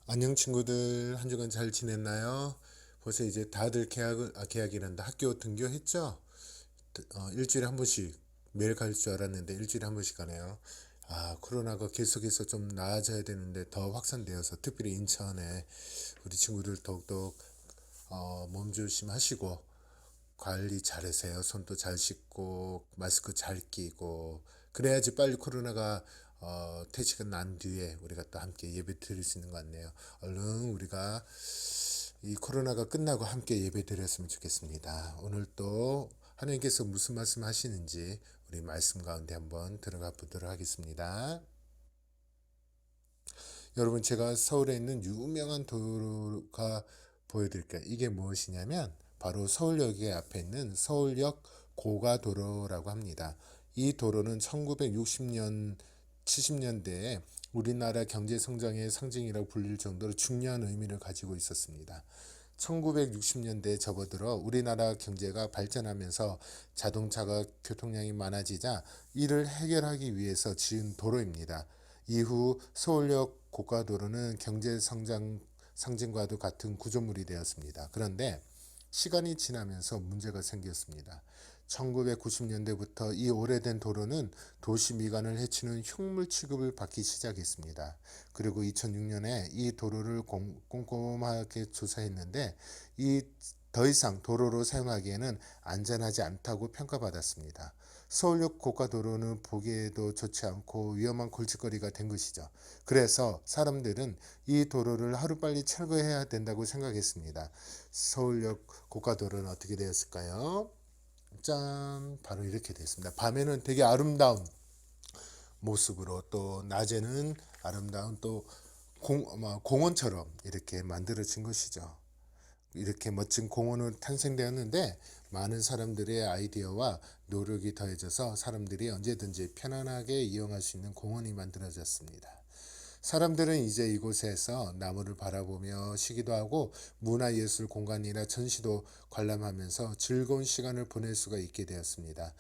안녕 친구들, 한 주간 잘 지냈나요? 벌써 이제 다들 계약이란다. 학교 등교했죠? 일주일에 한 번씩 매일 갈 줄 알았는데 일주일에 한 번씩 가네요. 코로나가 계속해서 좀 나아져야 되는데 더 확산되어서 특별히 인천에 우리 친구들 더욱더 몸 조심하시고 관리 잘하세요. 손도 잘 씻고 마스크 잘 끼고 그래야지 빨리 코로나가 퇴치가 난 뒤에 우리가 또 함께 예배 드릴 수 있는 것 같네요. 얼른 우리가 이 코로나가 끝나고 함께 예배 드렸으면 좋겠습니다. 오늘 또 하나님께서 무슨 말씀 하시는지 우리 말씀 가운데 한번 들어가 보도록 하겠습니다. 여러분, 제가 서울에 있는 유명한 도로가 보여드릴게요. 이게 무엇이냐면 바로 서울역 앞에 있는 서울역 고가도로라고 합니다. 이 도로는 1960년 70년대에 우리나라 경제 성장의 상징이라고 불릴 정도로 중요한 의미를 가지고 있었습니다. 1960년대에 접어들어 우리나라 경제가 발전하면서 자동차가 교통량이 많아지자 이를 해결하기 위해서 지은 도로입니다. 이후 서울역 고가도로는 경제 성장 상징과도 같은 구조물이 되었습니다. 그런데 시간이 지나면서 문제가 생겼습니다. 1990년대부터 이 오래된 도로는 도시 미관을 해치는 흉물 취급을 받기 시작했습니다. 그리고 2006년에 이 도로를 꼼꼼하게 조사했는데 더 이상 도로로 사용하기에는 안전하지 않다고 평가받았습니다. 서울역 고가도로는 보기에도 좋지 않고 위험한 골칫거리가 된 것이죠. 그래서 사람들은 이 도로를 하루빨리 철거해야 된다고 생각했습니다. 서울역 고가도로는 어떻게 되었을까요? 짠, 바로 이렇게 됐습니다. 밤에는 되게 아름다운 모습으로, 또 낮에는 아름다운 또 공원처럼 이렇게 만들어진 것이죠. 이렇게 멋진 공원은 탄생되었는데 많은 사람들의 아이디어와 노력이 더해져서 사람들이 언제든지 편안하게 이용할 수 있는 공원이 만들어졌습니다. 사람들은 이제 이곳에서 나무를 바라보며 쉬기도 하고 문화예술 공간이나 전시도 관람하면서 즐거운 시간을 보낼 수가 있게 되었습니다.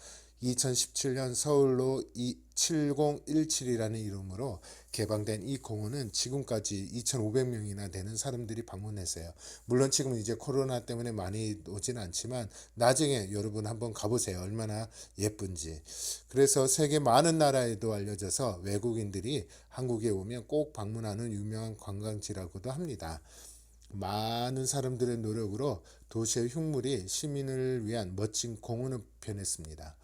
2017년 서울로 7017이라는 이름으로 개방된 이 공원은 지금까지 2,500명이나 되는 사람들이 방문했어요. 물론 지금은 이제 코로나 때문에 많이 오지는 않지만 나중에 여러분 한번 가보세요. 얼마나 예쁜지. 그래서 세계 많은 나라에도 알려져서 외국인들이 한국에 오면 꼭 방문하는 유명한 관광지라고도 합니다. 많은 사람들의 노력으로 도시의 흉물이 시민을 위한 멋진 공원을 변했습니다.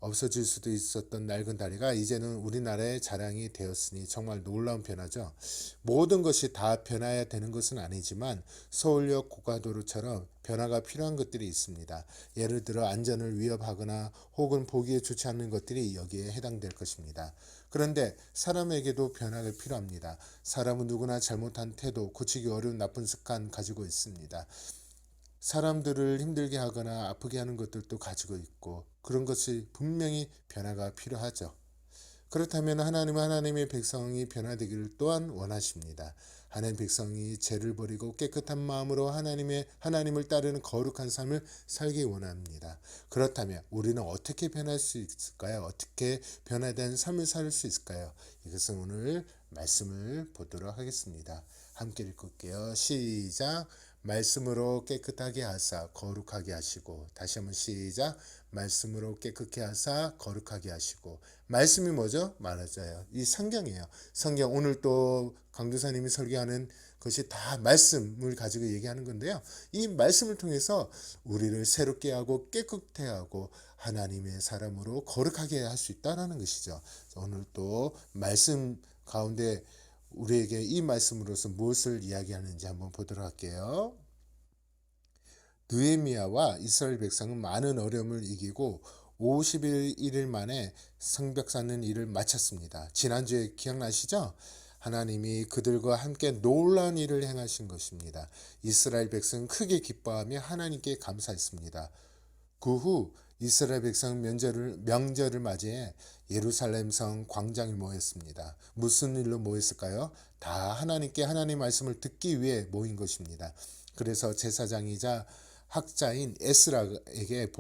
없어질 수도 있었던 낡은 다리가 이제는 우리나라의 자랑이 되었으니 정말 놀라운 변화죠. 모든 것이 다 변화해야 되는 것은 아니지만 서울역 고가도로처럼 변화가 필요한 것들이 있습니다. 예를 들어 안전을 위협하거나 혹은 보기에 좋지 않은 것들이 여기에 해당될 것입니다. 그런데 사람에게도 변화가 필요합니다. 사람은 누구나 잘못한 태도, 고치기 어려운 나쁜 습관 가지고 있습니다. 사람들을 힘들게 하거나 아프게 하는 것들도 가지고 있고 그런 것이 분명히 변화가 필요하죠. 그렇다면 하나님은 하나님의 백성이 변화되기를 또한 원하십니다. 하나님 백성이 죄를 버리고 깨끗한 마음으로 하나님을 따르는 거룩한 삶을 살기 원합니다. 그렇다면 우리는 어떻게 변할 수 있을까요? 어떻게 변화된 삶을 살 수 있을까요? 이것은 오늘 말씀을 보도록 하겠습니다. 함께 읽을게요. 시작. 말씀으로 깨끗하게 하사 거룩하게 하시고, 다시 한번 시작. 말씀으로 깨끗게 하사 거룩하게 하시고. 말씀이 뭐죠? 말하자요. 이 성경이에요. 성경, 오늘 또 강도사님이 설교하는 것이 다 말씀을 가지고 얘기하는 건데요. 이 말씀을 통해서 우리를 새롭게 하고 깨끗해 하고 하나님의 사람으로 거룩하게 할 수 있다는 것이죠. 오늘 또 말씀 가운데 우리에게 이 말씀으로서 무엇을 이야기하는지 한번 보도록 할게요. 느헤미야와 이스라엘 백성은 많은 어려움을 이기고 51일 만에 성벽 쌓는 일을 마쳤습니다. 지난주에 기억나시죠? 하나님이 그들과 함께 놀라운 일을 행하신 것입니다. 이스라엘 백성은 크게 기뻐하며 하나님께 감사했습니다. 그 후 이스라엘 백성 명절을 맞이해 예루살렘 성 광장에 모였습니다. 무슨 일로 모였을까요? 다 하나님께 하나님 말씀을 듣기 위해 모인 것입니다. 그래서 제사장이자 학자인 에스라에게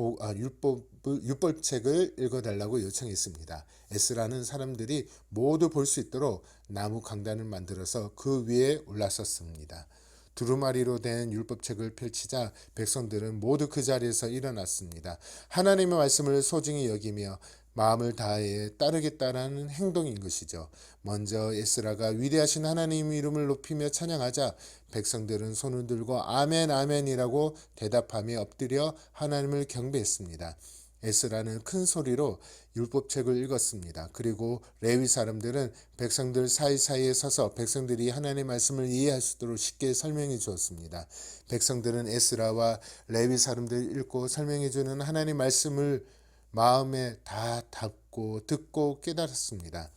율법책을 읽어달라고 요청했습니다. 에스라는 사람들이 모두 볼 수 있도록 나무 강단을 만들어서 그 위에 올라섰습니다. 두루마리로 된 율법책을 펼치자 백성들은 모두 그 자리에서 일어났습니다. 하나님의 말씀을 소중히 여기며 마음을 다해 따르겠다라는 행동인 것이죠. 먼저 에스라가 위대하신 하나님 이름을 높이며 찬양하자 백성들은 손을 들고 아멘 아멘이라고 대답하며 엎드려 하나님을 경배했습니다. 에스라는 큰 소리로 율법책을 읽었습니다. 그리고 레위 사람들은 백성들 사이사이에 서서 백성들이 하나님의 말씀을 이해할 수 있도록 쉽게 설명해 주었습니다. 백성들은 에스라와 레위 사람들이 읽고 설명해 주는 하나님의 말씀을 마음에 다 담고 듣고 깨달았습니다.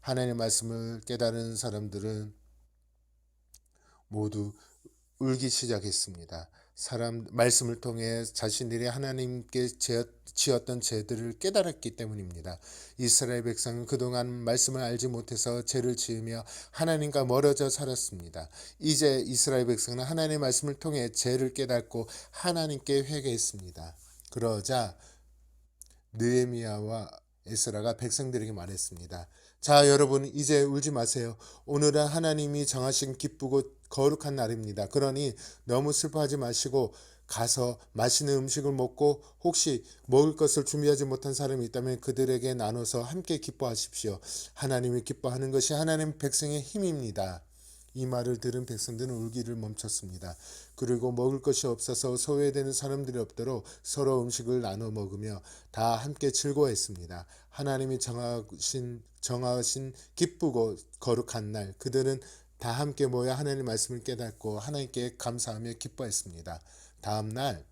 하나님의 말씀을 깨달은 사람들은 모두 울기 시작했습니다. 말씀을 통해 자신들이 하나님께 지었던 죄들을 깨달았기 때문입니다. 이스라엘 백성은 그동안 말씀을 알지 못해서 죄를 지으며 하나님과 멀어져 살았습니다. 이제 이스라엘 백성은 하나님의 말씀을 통해 죄를 깨닫고 하나님께 회개했습니다. 그러자 느헤미야와 에스라가 백성들에게 말했습니다. 자, 여러분 이제 울지 마세요. 오늘은 하나님이 정하신 기쁘고 거룩한 날입니다. 그러니 너무 슬퍼하지 마시고 가서 맛있는 음식을 먹고 혹시 먹을 것을 준비하지 못한 사람이 있다면 그들에게 나눠서 함께 기뻐하십시오. 하나님이 기뻐하는 것이 하나님 백성의 힘입니다. 이 말을 들은 백성들은 울기를 멈췄습니다. 그리고 먹을 것이 없어서 소외되는 사람들이 없도록 서로 음식을 나눠 먹으며 다 함께 즐거워했습니다. 하나님이 정하신 기쁘고 거룩한 날, 그들은 다 함께 모여 하나님의 말씀을 깨닫고 하나님께 감사하며 기뻐했습니다. 다음 날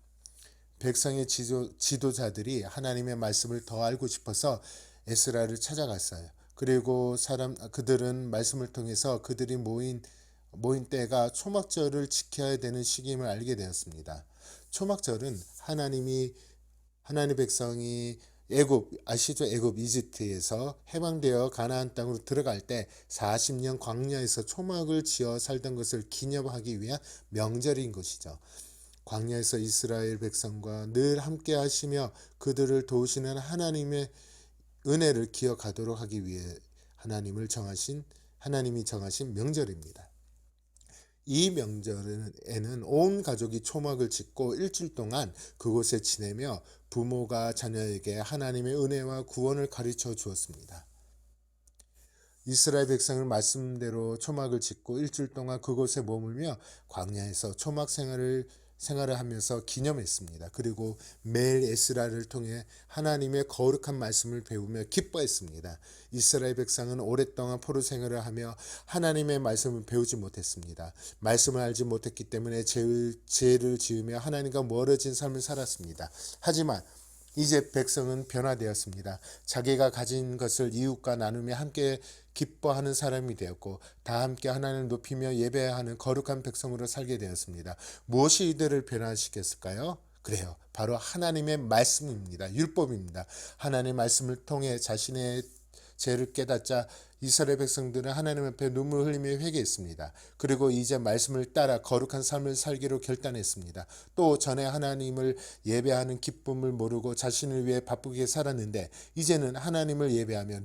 백성의 지도자들이 하나님의 말씀을 더 알고 싶어서 에스라를 찾아갔어요. 그리고 그들은 말씀을 통해서 그들이 모인 때가 초막절을 지켜야 되는 시기임을 알게 되었습니다. 초막절은 하나님 백성이 애굽 이집트에서 해방되어 가나안 땅으로 들어갈 때 40년 광야에서 초막을 지어 살던 것을 기념하기 위한 명절인 것이죠. 광야에서 이스라엘 백성과 늘 함께 하시며 그들을 도우시는 하나님의 은혜를 기억하도록 하기 위해 하나님이 정하신 명절입니다. 이 명절에는 온 가족이 초막을 짓고 일주일 동안 그곳에 지내며 부모가 자녀에게 하나님의 은혜와 구원을 가르쳐 주었습니다. 이스라엘 백성은 말씀대로 초막을 짓고 일주일 동안 그곳에 머물며 광야에서 초막 생활을 하면서 기념했습니다. 그리고 매일 에스라를 통해 하나님의 거룩한 말씀을 배우며 기뻐했습니다. 이스라엘 백성은 오랫동안 포로 생활을 하며 하나님의 말씀을 배우지 못했습니다. 말씀을 알지 못했기 때문에 죄를 지으며 하나님과 멀어진 삶을 살았습니다. 하지만 이제 백성은 변화되었습니다. 자기가 가진 것을 이웃과 나누며 함께 기뻐하는 사람이 되었고 다 함께 하나님을 높이며 예배하는 거룩한 백성으로 살게 되었습니다. 무엇이 이들을 변화시켰을까요? 그래요. 바로 하나님의 말씀입니다. 율법입니다. 하나님의 말씀을 통해 자신의 죄를 깨닫자 이스라엘 백성들은 하나님 앞에 눈물 흘리며 회개했습니다. 그리고 이제 말씀을 따라 거룩한 삶을 살기로 결단했습니다. 또 전에 하나님을 예배하는 기쁨을 모르고 자신을 위해 바쁘게 살았는데 이제는 하나님을 예배하며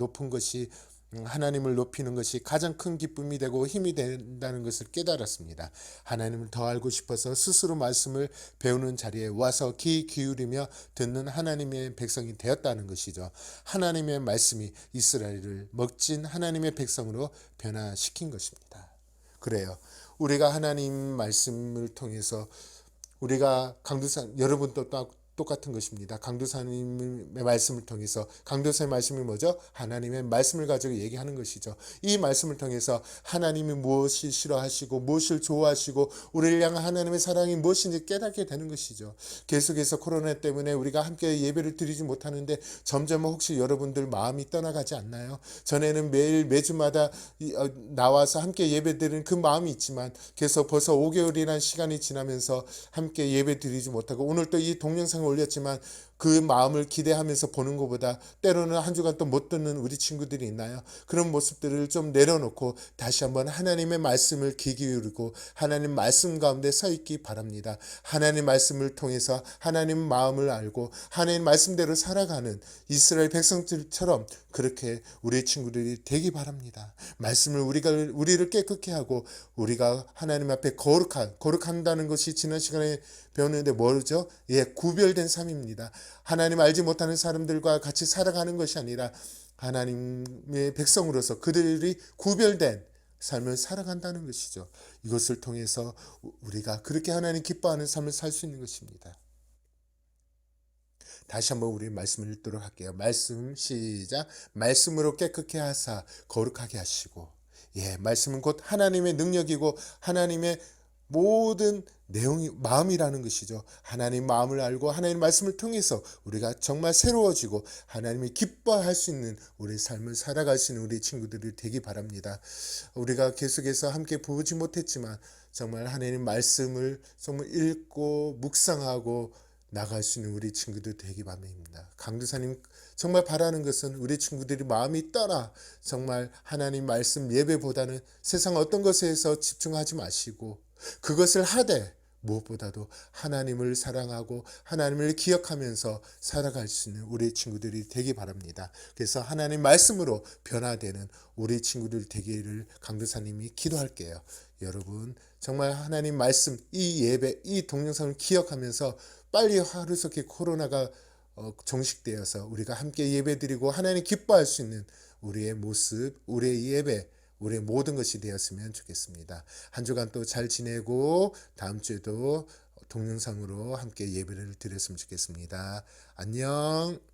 하나님을 높이는 것이 가장 큰 기쁨이 되고 힘이 된다는 것을 깨달았습니다. 하나님을 더 알고 싶어서 스스로 말씀을 배우는 자리에 와서 귀 기울이며 듣는 하나님의 백성이 되었다는 것이죠. 하나님의 말씀이 이스라엘을 멋진 하나님의 백성으로 변화시킨 것입니다. 그래요. 우리가 하나님 말씀을 통해서 우리가 여러분도 똑같은 것입니다. 강도사님의 말씀을 통해서 강도사의 말씀이 뭐죠? 하나님의 말씀을 가지고 얘기하는 것이죠. 이 말씀을 통해서 하나님이 무엇이 싫어하시고 무엇을 좋아하시고 우리를 향한 하나님의 사랑이 무엇인지 깨닫게 되는 것이죠. 계속해서 코로나 때문에 우리가 함께 예배를 드리지 못하는데 점점 혹시 여러분들 마음이 떠나가지 않나요? 전에는 매주마다 나와서 함께 예배 드리는 그 마음이 있지만 계속 벌써 5개월이라는 시간이 지나면서 함께 예배 드리지 못하고 오늘 또 이 동영상을 올렸지만 그 마음을 기대하면서 보는 것보다 때로는 한 주간 또 못 듣는 우리 친구들이 있나요? 그런 모습들을 좀 내려놓고 다시 한번 하나님의 말씀을 귀 기울이고 하나님 말씀 가운데 서 있기 바랍니다. 하나님 말씀을 통해서 하나님 마음을 알고 하나님 말씀대로 살아가는 이스라엘 백성들처럼 그렇게 우리 친구들이 되기 바랍니다. 말씀을 우리를 깨끗게 하고 우리가 하나님 앞에 거룩한다는 것이 지난 시간에 배웠는데 뭐죠? 예, 구별된 삶입니다. 하나님 알지 못하는 사람들과 같이 살아가는 것이 아니라 하나님의 백성으로서 그들이 구별된 삶을 살아간다는 것이죠. 이것을 통해서 우리가 그렇게 하나님 기뻐하는 삶을 살 수 있는 것입니다. 다시 한번 우리 말씀을 읽도록 할게요. 말씀 시작. 말씀으로 깨끗게 하사 거룩하게 하시고. 예, 말씀은 곧 하나님의 능력이고 하나님의 모든 내용이 마음이라는 것이죠. 하나님 마음을 알고 하나님 말씀을 통해서 우리가 정말 새로워지고 하나님이 기뻐할 수 있는 우리 삶을 살아갈 수 있는 우리 친구들이 되기 바랍니다. 우리가 계속해서 함께 보지 못했지만 정말 하나님 말씀을 정말 읽고 묵상하고 나갈 수 있는 우리 친구들 되기 바랍니다. 강도사님 정말 바라는 것은 우리 친구들이 마음이 떠나 정말 하나님 말씀 예배보다는 세상 어떤 것에서 집중하지 마시고 그것을 하되 무엇보다도 하나님을 사랑하고 하나님을 기억하면서 살아갈 수 있는 우리 친구들이 되기 바랍니다. 그래서 하나님 말씀으로 변화되는 우리 친구들 되기를 강도사님이 기도할게요. 여러분 정말 하나님 말씀 이 예배 이 동영상을 기억하면서 빨리 하루속히 코로나가 종식되어서 우리가 함께 예배드리고 하나님 기뻐할 수 있는 우리의 모습, 우리의 예배, 우리의 모든 것이 되었으면 좋겠습니다. 한 주간 또 잘 지내고 다음 주에도 동영상으로 함께 예배를 드렸으면 좋겠습니다. 안녕.